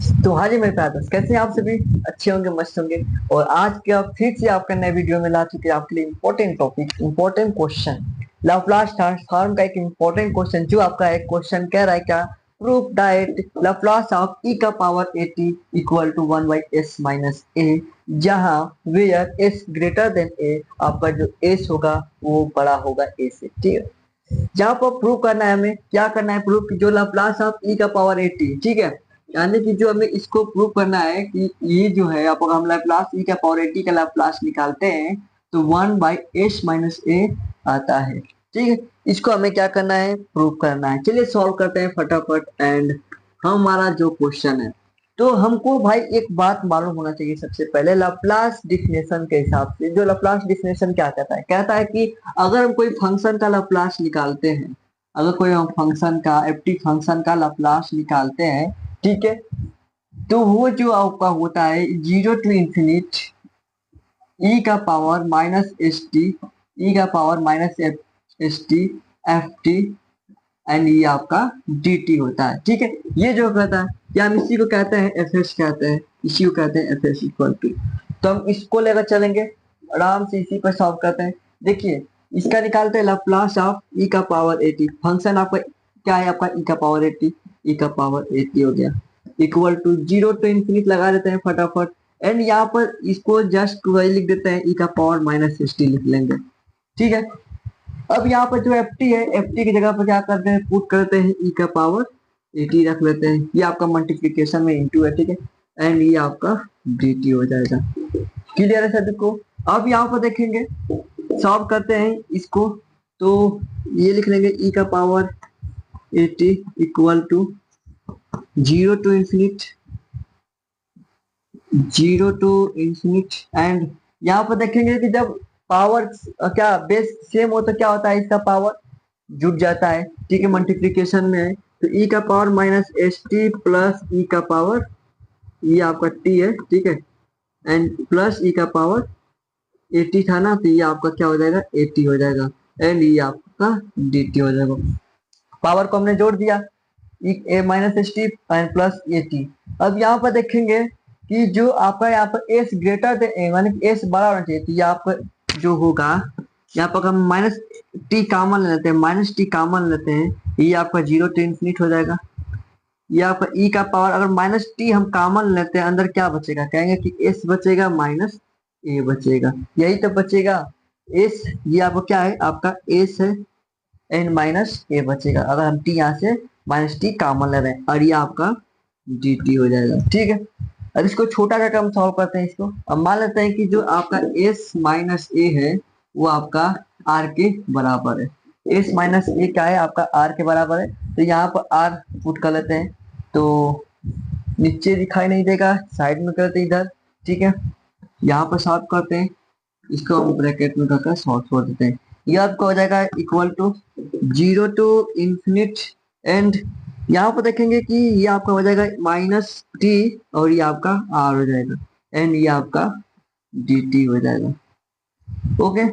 तो हाँ जी मेरे प्यारे दोस्त, कैसे हैं आप सभी? अच्छे होंगे, मस्त होंगे। और आज के आप फिर से आपका नए वीडियो में ला चुके हैं आपके लिए important topic, important question, Laplace transform का एक इंपॉर्टेंट क्वेश्चन। जो आपका एक क्वेश्चन कह रहा है क्या, proof that Laplace of e का power at equal to 1 by s minus a, जहां where s greater than a, आपका जो s होगा वो बड़ा होगा a से। ठीक है, जहां पर प्रूव करना है, हमें क्या करना है, प्रूफ की जो लाप्लास ऑफ e का पावर at, ठीक है, यानी कि जो हमें इसको प्रूव करना है कि ये जो है, अब हम लाप्लास e का पावर at का लाप्लास निकालते हैं तो 1 बाई एस माइनस ए आता है। ठीक है, इसको हमें क्या करना है, प्रूव करना है। चलिए सॉल्व करते हैं फटाफट। एंड हमारा जो क्वेश्चन है, तो हमको भाई एक बात मालूम होना चाहिए सबसे पहले, लाप्लास डिफिनेशन के हिसाब से। जो लाप्लास डिफिनेशन क्या कहता है, कहता है कि अगर हम कोई फंक्शन का लाप्लास निकालते हैं, अगर कोई हम फंक्शन का एफ फंक्शन का लाप्लास निकालते हैं, ठीक है, तो वो जो आपका होता है 0 टू इंफिनिट ई का पावर माइनस एस टी, ई का power minus s T F T and ये आपका डी टी होता है। ठीक है, ये जो कहता है, या हम इसी को कहते हैं एफ एस कहते हैं, इसी को कहते हैं एफ एस इक्वल टू। तो हम इसको लेकर चलेंगे आराम से, इसी पर सॉल्व करते हैं। देखिए, इसका निकालते हैं लाप्लास ऑफ ई का पावर एटी। फंक्शन आपका क्या है, आपका ई का पावर एटी, ई का पावर एटी हो गया, इक्वल टू 0 टू इंफिनिट लगा देते हैं फटाफट। एंड यहाँ पर इसको जस्ट वही लिख देते हैं, ई का पावर माइनस एस टी लिख लेंगे। ठीक है, अब यहाँ पर जो एफ टी है, एफ टी की जगह पर क्या करते हैं, पुट करते हैं ई का पावर एटी रख लेते हैं। ये आपका मल्टीप्लीकेशन में इंटू है, ठीक है, एंड ये आपका डी टी हो जाएगा। क्लियर है सभी को? अब यहाँ पर देखेंगे, सॉल्व करते हैं इसको, तो ये लिख लेंगे ई का power at equal to 0 to infinite, 0 to infinite. And यहाँ पर देखेंगे कि जब पावर क्या बेस सेम हो तो क्या होता है, इसका पावर जुड़ जाता है। ठीक है, मल्टीप्लीकेशन में है तो ई का power minus s t plus e का पावर, ये आपका टी है, ठीक है, एंड प्लस ई का पावर एटी था ना, तो ये आपका क्या हो जाएगा, एटी हो जाएगा, एंड ये आपका डी टी हो जाएगा। पावर को हमने जोड़ दिया, a minus s t and plus a t. अब यहाँ पर देखेंगे कि जो आपका यहाँ पर एस ग्रेटर देन ए, मानी एस बड़ा होना चाहिए, तो ये आपका जो होगा, यहाँ पर हम माइनस टी कॉमन लेते हैं, माइनस टी कॉमन लेते हैं, ये आपका 0 टू इंफिनिट हो जाएगा। ये आपका ई का पावर, अगर माइनस टी हम कॉमन लेते हैं, अंदर क्या बचेगा, कहेंगे कि एस बचेगा माइनस ए बचेगा, यही तो बचेगा एस। ये आपका क्या है, आपका एस है, एन माइनस ए बचेगा, अगर हम टी यहाँ से माइनस टी कॉमन ले रहे हैं, और ये आपका डी टी हो जाएगा। ठीक है, अब इसको छोटा करके हम सॉल्व करते हैं इसको। अब मान लेते हैं कि जो आपका एस माइनस ए है वो आपका आर के बराबर है। एस माइनस ए क्या है, आपका आर के बराबर है, तो यहाँ पर आर पुट कर लेते हैं, तो नीचे दिखाई नहीं देगा, साइड में करते हैं इधर। ठीक है, यहाँ पर सॉल्व करते हैं, इसको हम ब्रैकेट में करके सॉल्व कर देते हैं। ये आपका हो जाएगा equal to 0 to infinite, and यहाँ पर देखेंगे कि ये आपका हो जाएगा माइनस टी, और ये आपका आर हो जाएगा, एंड ये आपका डी टी हो जाएगा। ओके,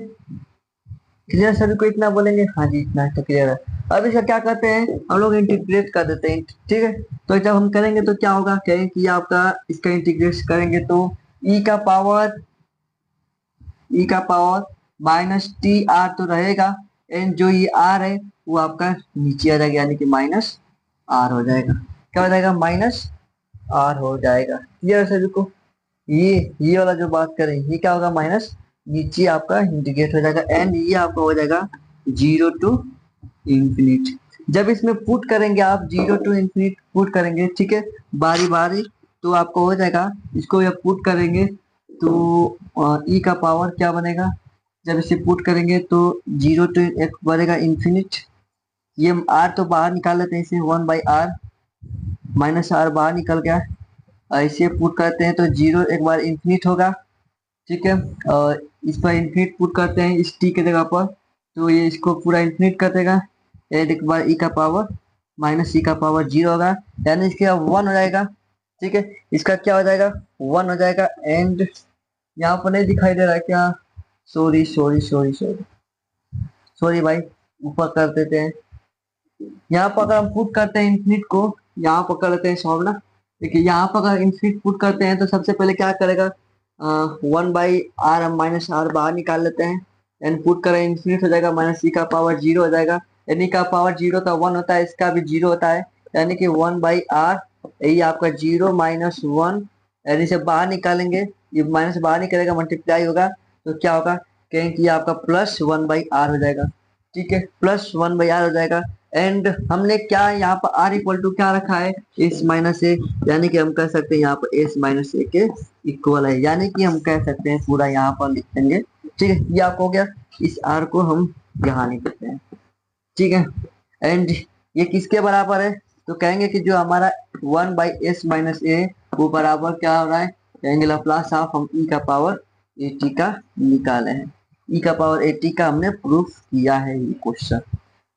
क्लियर सभी को? इतना बोलेंगे, हाँ जी इतना तो क्लियर है। अब इसका क्या करते हैं, हम लोग इंटीग्रेट कर देते हैं। ठीक है, तो जब हम करेंगे तो क्या होगा, कहेंगे कि आपका इसका इंटीग्रेट करेंगे तो ई का पावर माइनस टी आर तो रहेगा, एंड जो ये आर है वो आपका नीचे आ जाएगा, यानी कि माइनस आर हो जाएगा। क्या हो जाएगा, माइनस आर हो जाएगा। क्लियर सभी को? ये वाला जो बात करें, ये क्या होगा, माइनस, नीचे आपका इंटीग्रेट हो जाएगा, एंड ये आपका हो जाएगा 0 टू इंफिनिट। जब इसमें पुट करेंगे आप, 0 टू इंफिनिट पुट करेंगे, ठीक है, बारी बारी, तो आपको हो जाएगा, इसको जब पुट करेंगे तो ई का पावर क्या बनेगा, जब इसे पुट करेंगे तो 0 टू एक बनेगा इंफिनिट, ये आर तो बाहर निकाल लेते हैं, इसे 1 बाई आर, माइनस आर बाहर निकल गया, ऐसे पुट करते हैं तो 0 एक बार इंफिनिट होगा। ठीक है, और इस पर इंफिनिट पुट करते हैं इस टी के जगह पर, तो ये इसको पूरा इंफिनिट कर देगा, एक बार ई का पावर माइनस ई का पावर 0 होगा, यानी इसके 1 हो जाएगा। ठीक है, इसका क्या हो जाएगा, 1 हो जाएगा, एंड यहाँ पर नहीं दिखाई दे रहा है क्या, sorry sorry sorry sorry sorry भाई, ऊपर कर देते हैं। यहाँ पर अगर हम पुट करते हैं इंफिनिट को, यहाँ पर कर लेते हैं सॉल्व ना, देखिए यहाँ पर अगर इन्फिनिट पुट करते हैं तो सबसे पहले क्या करेगा, 1/r, हम माइनस आर बाहर निकाल लेते हैं, एंड पुट करें इन्फिनिट हो जाएगा, माइनस ई का पावर जीरो हो जाएगा, यानी का पावर जीरो का वन होता है, इसका भी जीरो होता है, यानी कि 1/r, ये आपका जीरो माइनस वन, यानी से बाहर निकालेंगे, ये माइनस बाहर निकलेगा, मल्टीप्लाई होगा तो क्या होगा, कहें कि ये आपका प्लस 1/r हो जाएगा। ठीक है, प्लस 1/r हो जाएगा। एंड हमने क्या यहाँ पर r इक्वल टू क्या रखा है, s माइनस ए, यानी कि हम कह सकते हैं यहाँ पर s माइनस ए के इक्वल है, यानी कि हम कह सकते हैं पूरा यहाँ पर लिख देंगे। ठीक है, ये आपको हो गया, इस r को हम यहाँ लिख देते हैं। ठीक है, एंड ये किसके बराबर है, तो कहेंगे कि जो हमारा 1/s माइनस ए वो बराबर क्या हो रहा है, कहेंगे लाप्लास ऑफ हम e का पावर 80 का निकाले हैं, e का पावर 80 का हमने प्रूफ किया है। ये क्वेश्चन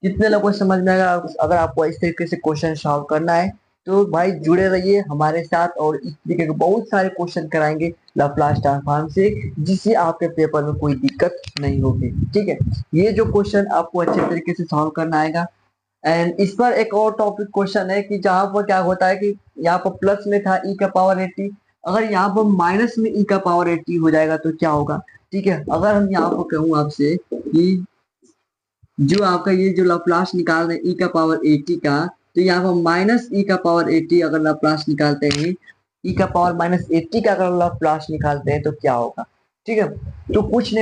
कितने लोगों को समझ में आएगा? अगर आपको इस तरीके से क्वेश्चन सॉल्व करना है तो भाई जुड़े रहिए हमारे साथ, और इस तरीके के बहुत सारे क्वेश्चन कराएंगे लाप्लास ट्रांसफॉर्म से, जिससे आपके पेपर में कोई दिक्कत नहीं होगी। ठीक है, ये जो क्वेश्चन आपको अच्छे तरीके से सॉल्व करना आएगा। एंड इस पर एक और टॉपिक क्वेश्चन है कि जहाँ पर क्या होता है कि यहाँ पर प्लस में था ई का पावर 80, अगर यहाँ पर माइनस में ई का पावर 80 हो जाएगा तो क्या होगा। ठीक है, अगर हम यहाँ पर कहूँ आपसे कि जो आपका ये जो लाप्लास निकाल रहे हैं ई का पावर 80 का, तो यहाँ पर माइनस ई का पावर 80 अगर लाप्लास निकालते हैं, ई का पावर माइनस 80 का अगर लाप्लास निकालते हैं तो क्या होगा। ठीक है, तो कुछ नहीं